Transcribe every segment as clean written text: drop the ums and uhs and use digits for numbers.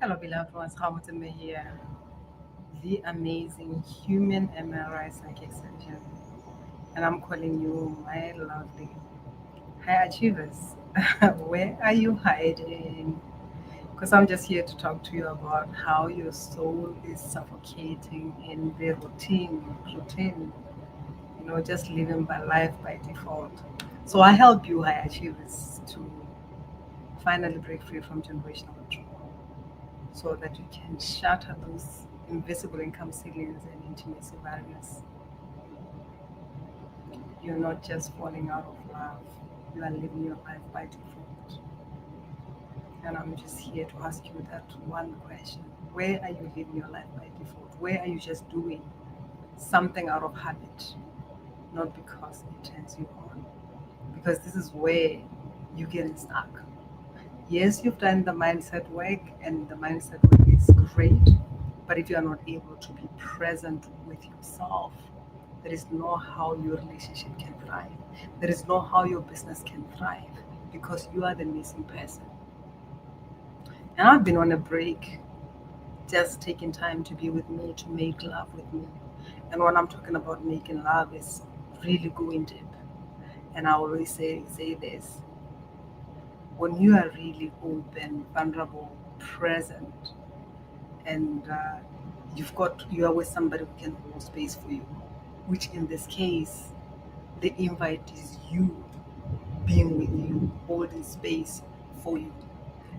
Hello, beloved ones. How here? The amazing human MRI psychic surgeon. And I'm calling you my lovely high achievers. Where are you hiding? Because I'm just here to talk to you about how your soul is suffocating in the routine, just living by life by default. So I help you high achievers to finally break free from generational trauma so that you can shatter those invisible income ceilings and intimacy barriers. You're not just falling out of love, you are living your life by default. And I'm just here to ask you that one question. Where are you living your life by default? Where are you just doing something out of habit, not because it turns you on? Because this is where you get stuck. Yes, you've done the mindset work, and the mindset work is great. But if you are not able to be present with yourself, there is no how your relationship can thrive. There is no how your business can thrive because you are the missing person. And I've been on a break, just taking time to be with me, to make love with me. And when I'm talking about making love, is really going deep. And I always say this: when you are really open, vulnerable, present, and you are with somebody who can hold space for you, which in this case, the invite is you being with you, holding space for you.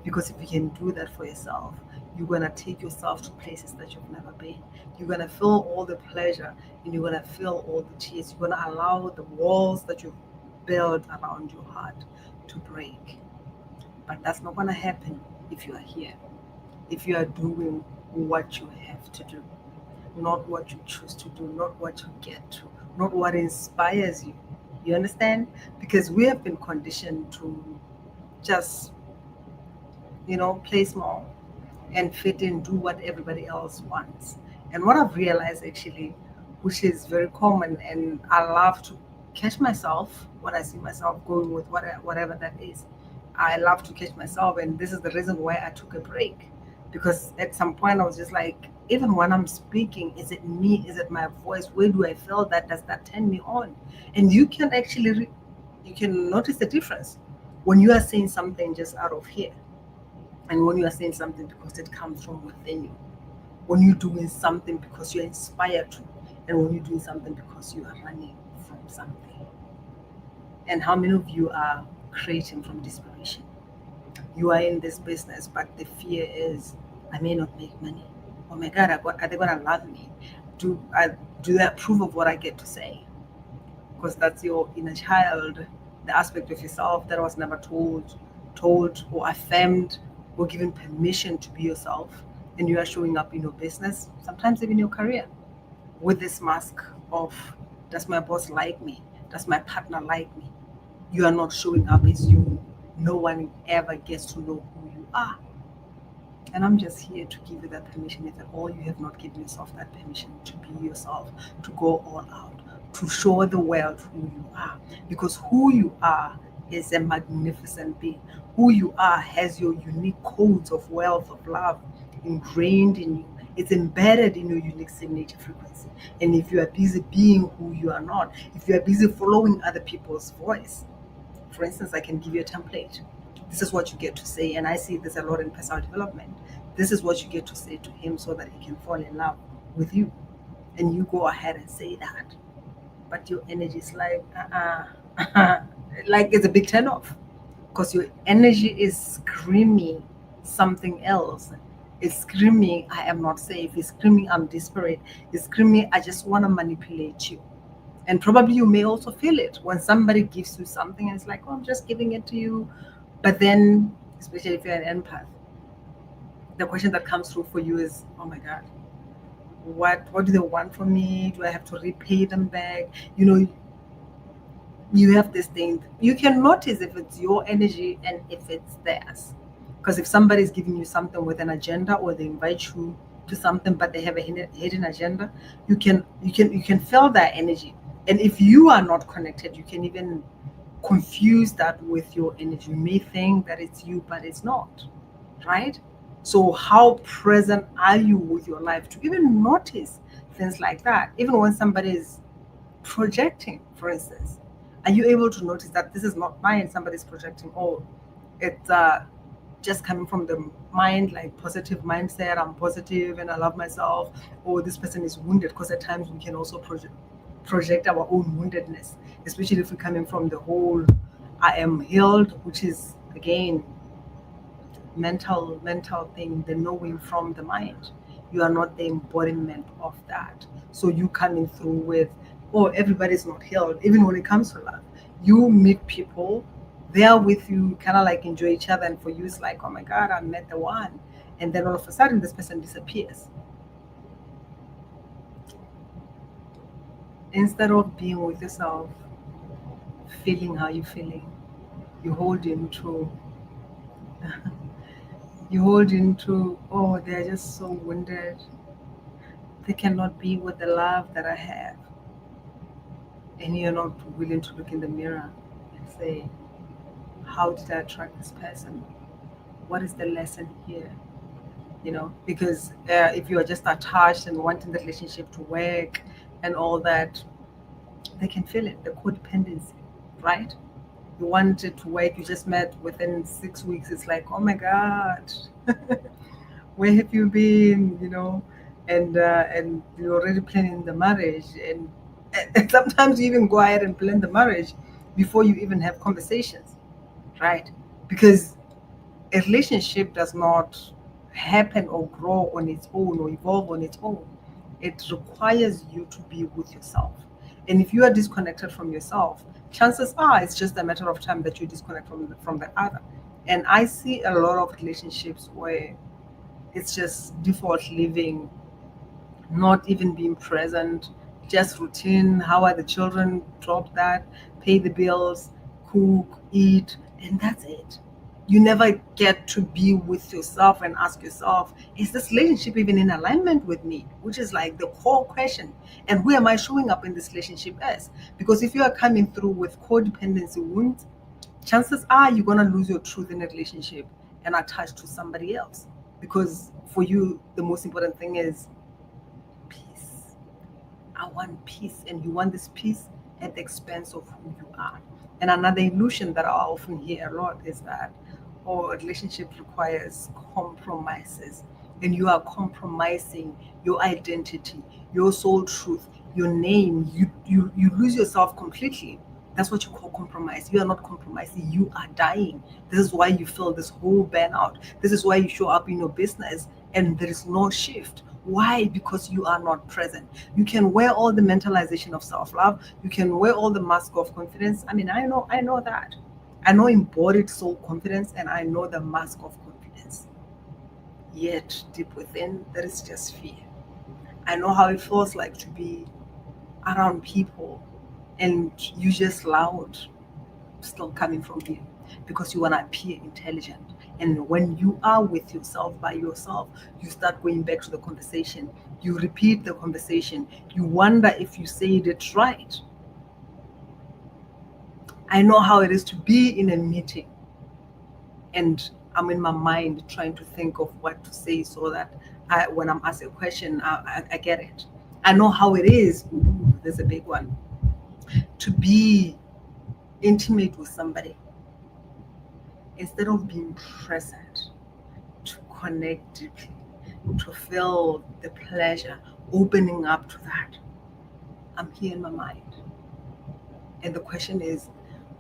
Because if you can do that for yourself, you're gonna take yourself to places that you've never been. You're gonna feel all the pleasure and you're gonna feel all the tears. You're gonna allow the walls that you've built around your heart to break. But that's not gonna happen if you are here, if you are doing what you have to do, not what you choose to do, not what you get to, not what inspires you. You understand? Because we have been conditioned to just, play small and fit in, do what everybody else wants. And what I've realized actually, which is very common, and I love to catch myself when I see myself going with whatever that is. I love to catch myself, and this is the reason why I took a break. Because at some point I was just like, even when I'm speaking, is it me? Is it my voice? Where do I feel that? Does that turn me on? And you can actually, you can notice the difference when you are saying something just out of here and when you are saying something because it comes from within you, when you're doing something because you're inspired to, and when you're doing something because you are running from something. And how many of you are creating from desperation? You are in this business, but the fear is, I may not make money. Oh my God, are they going to love me? Do they approve of what I get to say? Because that's your inner child, the aspect of yourself that was never told or affirmed or given permission to be yourself. And you are showing up in your business, sometimes even your career, with this mask of, does my boss like me? Does my partner like me? You are not showing up as you. No one ever gets to know who you are. And I'm just here to give you that permission. If at all you have not given yourself that permission to be yourself, to go all out, to show the world who you are. Because who you are is a magnificent being. Who you are has your unique codes of wealth, of love ingrained in you. It's embedded in your unique signature frequency. And if you are busy being who you are not, if you are busy following other people's voice, for instance, I can give you a template. This is what you get to say, and I see this a lot in personal development. This is what you get to say to him so that he can fall in love with you. And you go ahead and say that. But your energy is like, like it's a big turn off. Because your energy is screaming something else. It's screaming, I am not safe. It's screaming, I'm desperate. It's screaming, I just want to manipulate you. And probably you may also feel it when somebody gives you something and it's like, oh, I'm just giving it to you. But then, especially if you're an empath, the question that comes through for you is, oh my God, what do they want from me? Do I have to repay them back? You have this thing. You can notice if it's your energy and if it's theirs. Because if somebody is giving you something with an agenda, or they invite you to something but they have a hidden agenda, you can feel that energy. And if you are not connected, you can even confuse that with your energy. You may think that it's you, but it's not, right? So how present are you with your life to even notice things like that? Even when somebody is projecting, for instance, are you able to notice that this is not mine, somebody's projecting? Oh, it's just coming from the mind, like positive mindset, I'm positive and I love myself. Or this person is wounded, because at times we can also project our own woundedness, especially if we're coming from the whole I am healed, which is again mental thing, the knowing from the mind. You are not the embodiment of that. So you coming through with, oh, everybody's not healed. Even when it comes to love, you meet people, they're with you, kind of like enjoy each other, and for you it's like, oh my God, I met the one, and then all of a sudden this person disappears. Instead of being with yourself, feeling how you're feeling, you hold into oh, they're just so wounded, they cannot be with the love that I have. And you're not willing to look in the mirror and say, how did I attract this person? What is the lesson here? Because if you are just attached and wanting the relationship to work and all that, they can feel it, the codependency, right? You want it to work, you just met within 6 weeks, it's like, oh my God, where have you been? And you're already planning the marriage, and sometimes you even go ahead and plan the marriage before you even have conversations, right? Because a relationship does not happen or grow on its own or evolve on its own. It requires you to be with yourself. And if you are disconnected from yourself, chances are it's just a matter of time that you disconnect from the other. And I see a lot of relationships where it's just default living, not even being present, just routine. How are the children? Drop that, pay the bills, cook, eat, and that's it. You never get to be with yourself and ask yourself, is this relationship even in alignment with me? Which is like the core question. And who am I showing up in this relationship as? Because if you are coming through with codependency wounds, chances are you're going to lose your truth in a relationship and attach to somebody else. Because for you, the most important thing is peace. I want peace, and you want this peace at the expense of who you are. And another illusion that I often hear a lot is that, oh, a relationship requires compromises, and you are compromising your identity, your soul truth, your name. You lose yourself completely. That's what you call compromise. You are not compromising, you are dying. This is why you feel this whole burnout. This is why you show up in your business and there is no shift. Why? Because you are not present. You can wear all the mentalization of self-love, you can wear all the mask of confidence. I mean, I know that. I know embodied soul confidence, and I know the mask of confidence. Yet deep within there is just fear. I know how it feels like to be around people and you just loud, still coming from here, because you want to appear intelligent. And when you are with yourself, by yourself, you start going back to the conversation. You repeat the conversation. You wonder if you said it right. I know how it is to be in a meeting and I'm in my mind trying to think of what to say so that when I'm asked a question, I get it. I know how it is. Ooh, there's a big one. To be intimate with somebody, instead of being present, to connect deeply, to feel the pleasure, opening up to that. I'm here in my mind. And the question is,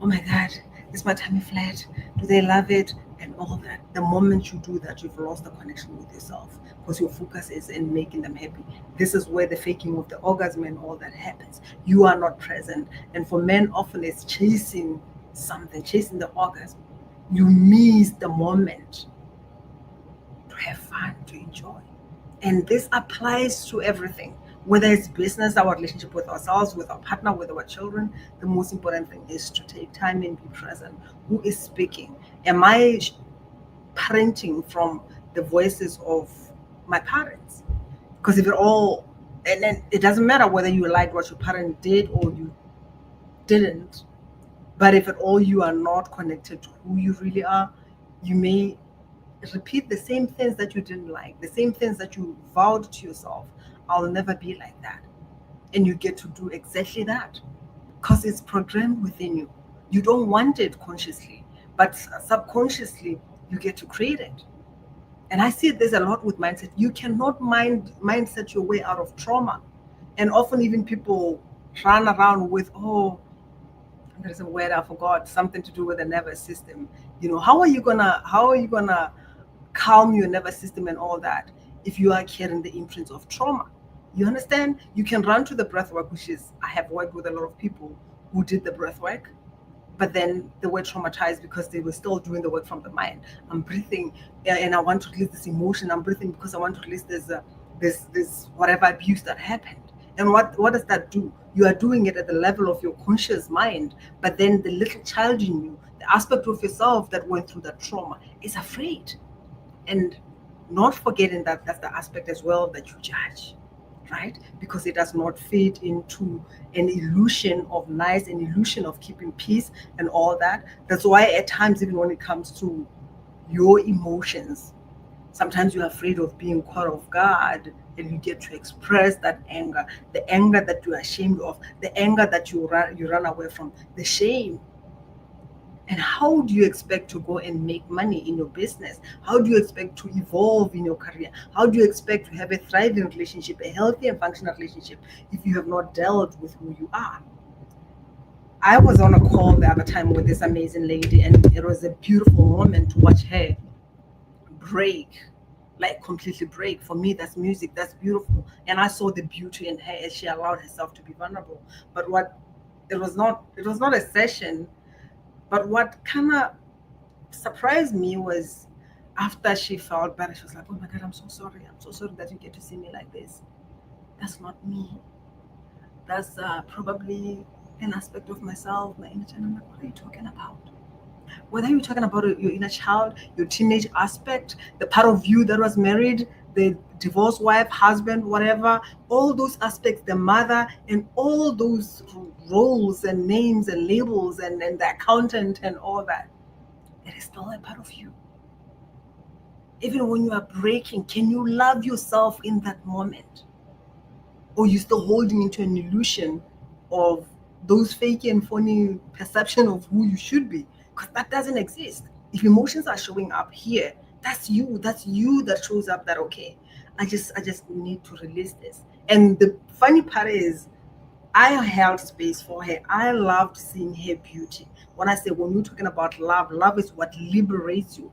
oh my God, is my tummy flat? Do they love it? And all that. The moment you do that, you've lost the connection with yourself, because your focus is in making them happy. This is where the faking of the orgasm and all that happens. You are not present. And for men, often it's chasing something, chasing the orgasm. You miss the moment to have fun, to enjoy. And this applies to everything, whether it's business, our relationship with ourselves, with our partner, with our children. The most important thing is to take time and be present. Who is speaking? Am I parenting from the voices of my parents? Because if it all, and then it doesn't matter whether you liked what your parent did or you didn't, but if at all you are not connected to who you really are, you may repeat the same things that you didn't like, the same things that you vowed to yourself. I'll never be like that. And you get to do exactly that because it's programmed within you. You don't want it consciously, but subconsciously, you get to create it. And I see this a lot with mindset. You cannot mindset your way out of trauma. And often even people run around with, oh, there's a word I forgot, something to do with the nervous system. How are you gonna calm your nervous system and all that if you are carrying the imprints of trauma? You understand? You can run to the breath work, which is, I have worked with a lot of people who did the breath work, but then they were traumatized because they were still doing the work from the mind. I'm breathing, and I want to release this emotion. I'm breathing because I want to release this whatever abuse that happened. And what does that do? You are doing it at the level of your conscious mind, but then the little child in you, the aspect of yourself that went through that trauma, is afraid. And not forgetting that that's the aspect as well that you judge, right? Because it does not fit into an illusion of nice, an illusion of keeping peace and all that. That's why at times, even when it comes to your emotions, sometimes you're afraid of being caught off guard, and you get to express that anger, the anger that you're ashamed of, the anger that you run away from, the shame. And how do you expect to go and make money in your business? How do you expect to evolve in your career? How do you expect to have a thriving relationship, a healthy and functional relationship, if you have not dealt with who you are? I was on a call the other time with this amazing lady, and it was a beautiful moment to watch her break, like completely break. For me, that's music, that's beautiful. And I saw the beauty in her as she allowed herself to be vulnerable. But what it was not a session, but what kind of surprised me was after she felt better, she was like, "Oh my God, I'm so sorry. I'm so sorry that you get to see me like this. That's not me. That's probably an aspect of myself, my inner child." I'm like, "What are you talking about? Whether you're talking about your inner child, your teenage aspect, the part of you that was married, the divorced wife, husband, whatever, all those aspects, the mother, and all those roles and names and labels and the accountant and all that, it is still a part of you. Even when you are breaking, can you love yourself in that moment? Or you still holding into an illusion of those fake and phony perception of who you should be? Because that doesn't exist. If emotions are showing up here, that's you. That's you that shows up that, okay, I just need to release this. And the funny part is, I held space for her. I loved seeing her beauty. When I say, when you're talking about love, love is what liberates you,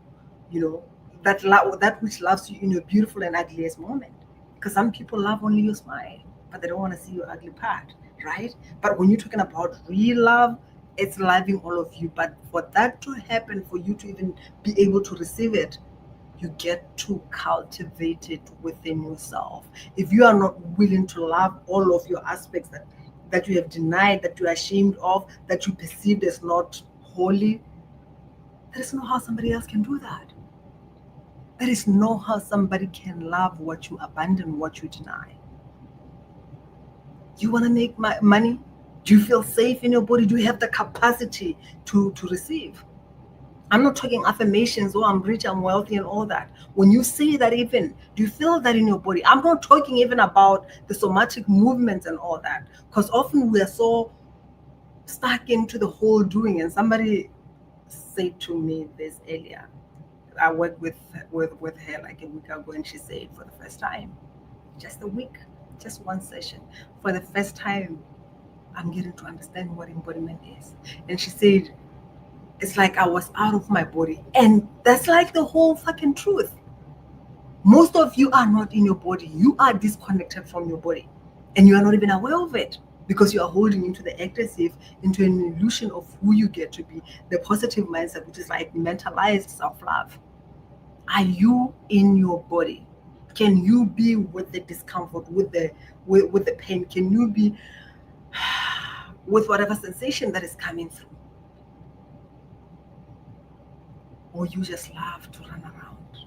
you know, that love, that which loves you in your beautiful and ugliest moment. Because some people love only your smile, but they don't want to see your ugly part, right? But when you're talking about real love, it's loving all of you. But for that to happen, for you to even be able to receive it, you get to cultivate it within yourself. If you are not willing to love all of your aspects that you have denied, that you are ashamed of, that you perceived as not holy, there is no how somebody else can do that. There is no how somebody can love what you abandon, what you deny. You want to make money? Do you feel safe in your body? Do you have the capacity to receive? I'm not talking affirmations, oh, I'm rich, I'm wealthy, and all that. When you say that, even, do you feel that in your body? I'm not talking even about the somatic movements and all that, because often we are so stuck into the whole doing. And somebody said to me this earlier. I worked with her like a week ago, and she said, for the first time, just a week, just one session, for the first time, I'm getting to understand what embodiment is. And she said, it's like I was out of my body. And that's like the whole fucking truth. Most of you are not in your body. You are disconnected from your body. And you are not even aware of it, because you are holding into the aggressive, into an illusion of who you get to be, the positive mindset, which is like mentalized self-love. Are you in your body? Can you be with the discomfort, with the pain? Can you be with whatever sensation that is coming through? Or you just love to run around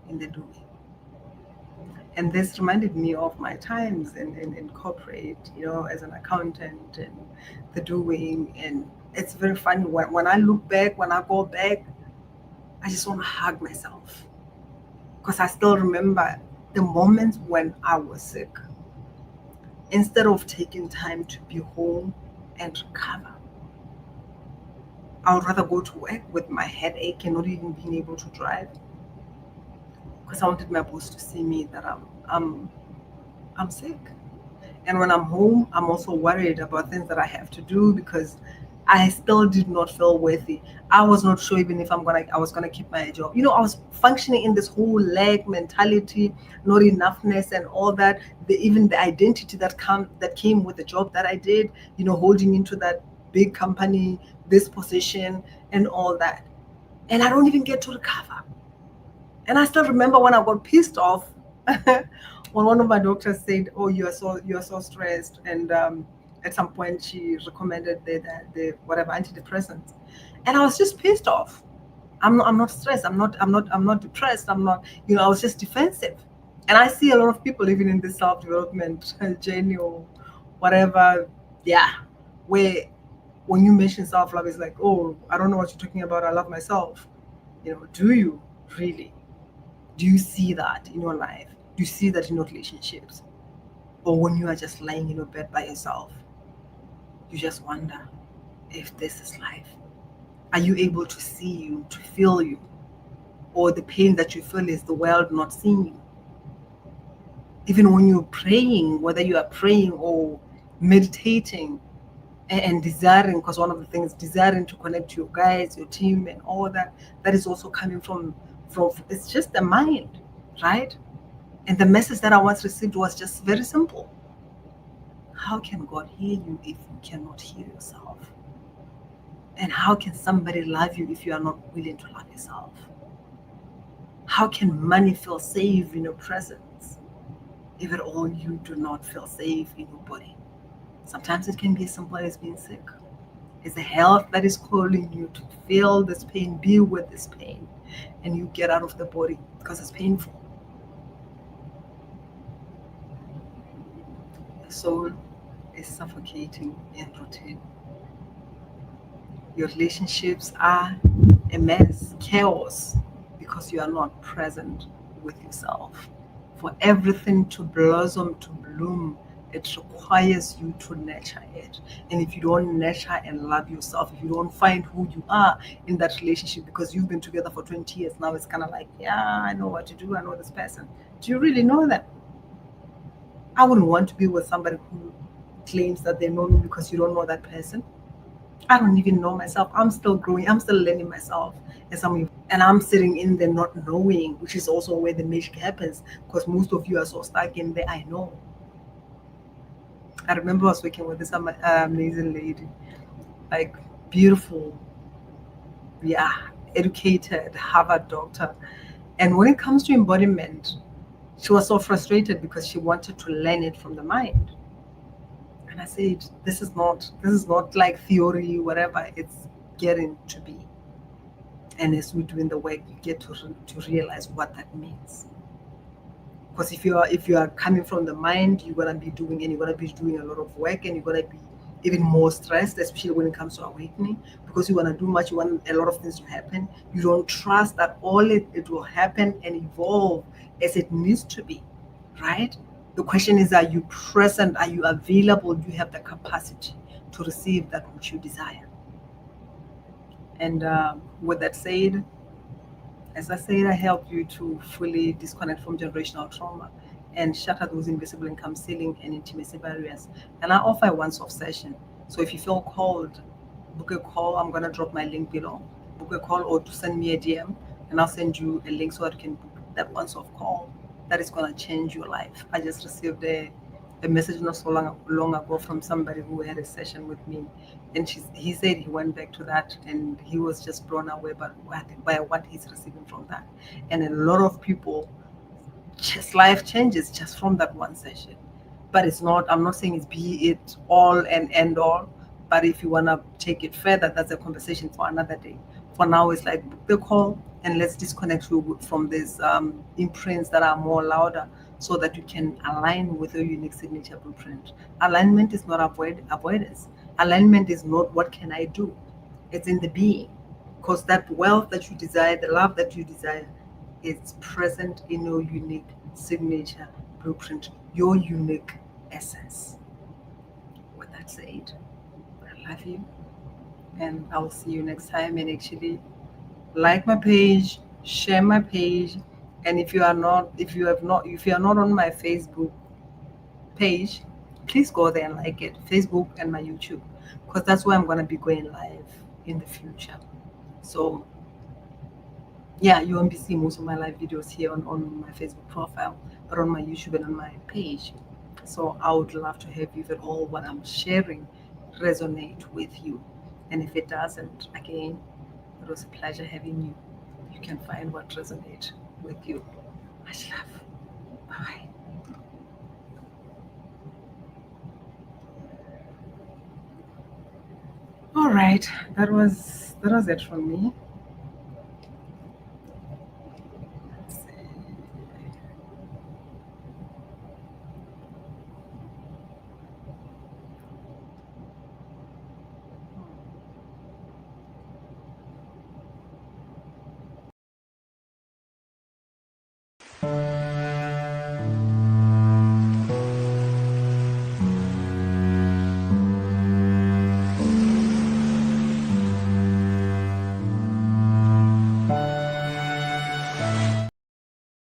in the doing? And this reminded me of my times in corporate, as an accountant, and the doing. And it's very funny when I look back, when I go back, I just want to hug myself. Because I still remember the moments when I was sick. Instead of taking time to be home and recover, I would rather go to work with my head aching, not even being able to drive. Because I wanted my boss to see me that I'm sick. And when I'm home, I'm also worried about things that I have to do because I still did not feel worthy. I was not sure even if I was gonna keep my job. I was functioning in this whole lag mentality, not enoughness and all that. Even the identity that came with the job that I did, holding into that big company, this position and all that. And I don't even get to recover. And I still remember when I got pissed off when one of my doctors said, "Oh, you're so stressed," and at some point she recommended the whatever antidepressants, and I was just pissed off. I'm not stressed. I'm not depressed. I was just defensive. And I see a lot of people even in this self development journey or whatever, yeah, where when you mention self love, it's like, oh, I don't know what you're talking about. I love myself. Do you really? Do you see that in your life? Do you see that in your relationships? Or when you are just lying in your bed by yourself, you just wonder if this is life. Are you able to see you, to feel you? Or the pain that you feel is the world not seeing you? Even when you're praying, whether you are praying or meditating and desiring, because one of the things, desiring to connect to your guys, your team, and all that, that is also coming from it's just the mind, right? And the message that I once received was just very simple. How can God hear you if you cannot hear yourself? And how can somebody love you if you are not willing to love yourself? How can money feel safe in your presence if at all you do not feel safe in your body? Sometimes it can be as simple as being sick. It's the health that is calling you to feel this pain, be with this pain, and you get out of the body because it's painful. The soul is suffocating in routine. Your relationships are a mess, chaos, because you are not present with yourself. For everything to blossom, to bloom, it requires you to nurture it. And if you don't nurture and love yourself, if you don't find who you are in that relationship, because you've been together for 20 years now, it's kind of like, yeah, I know what to do, I know this person. Do you really know that? I wouldn't want to be with somebody who claims that they know me because you don't know that person. I don't even know myself. I'm still growing. I'm still learning myself. And I'm sitting in there not knowing, which is also where the magic happens. Because most of you are so stuck in there. I know. I remember I was working with this amazing lady, like beautiful, yeah, educated Harvard doctor. And when it comes to embodiment, she was so frustrated because she wanted to learn it from the mind. And I said, this is not like theory, whatever. It's getting to be. And as we're doing the work, you get to realize what that means. Because if you are coming from the mind, you're gonna be doing a lot of work, and you're gonna be even more stressed, especially when it comes to awakening, because you wanna do much, you want a lot of things to happen. You don't trust that all it will happen and evolve as it needs to be, right? The question is, are you present? Are you available? Do you have the capacity to receive that which you desire? And with that said, as I said, I help you to fully disconnect from generational trauma and shatter those invisible income ceiling and intimacy barriers. And I offer a once-off session. So if you feel called, book a call. I'm gonna drop my link below. Book a call or to send me a DM, and I'll send you a link so that you can book that once-off call. That is gonna change your life. I just received a message not so long ago from somebody who had a session with me, and he said he went back to that and he was just blown away by what he's receiving from that. And a lot of people, just life changes just from that one session. But I'm not saying it's be it all and end all, but if you want to take it further, that's a conversation for another day. For now, it's like book the call and let's disconnect you from these imprints that are more louder, so that you can align with your unique signature blueprint. Alignment is not avoidance. Alignment is not what can I do. It's in the being. because that wealth that you desire, the love that you desire, is present in your unique signature blueprint, your unique essence. With that said, I love you, and I'll see you next time. And actually, like my page, share my page, and if you are not, if you are not on my Facebook page, please go there and like it, Facebook and my YouTube, because that's where I'm gonna be going live in the future. So yeah, you won't be seeing most of my live videos here on my Facebook profile, but on my YouTube and on my page. So I would love to have you, if at all what I'm sharing resonate with you. And if it doesn't, again, it was a pleasure having you. You can find what resonates with you. Much love. Bye. All right, that was it from me.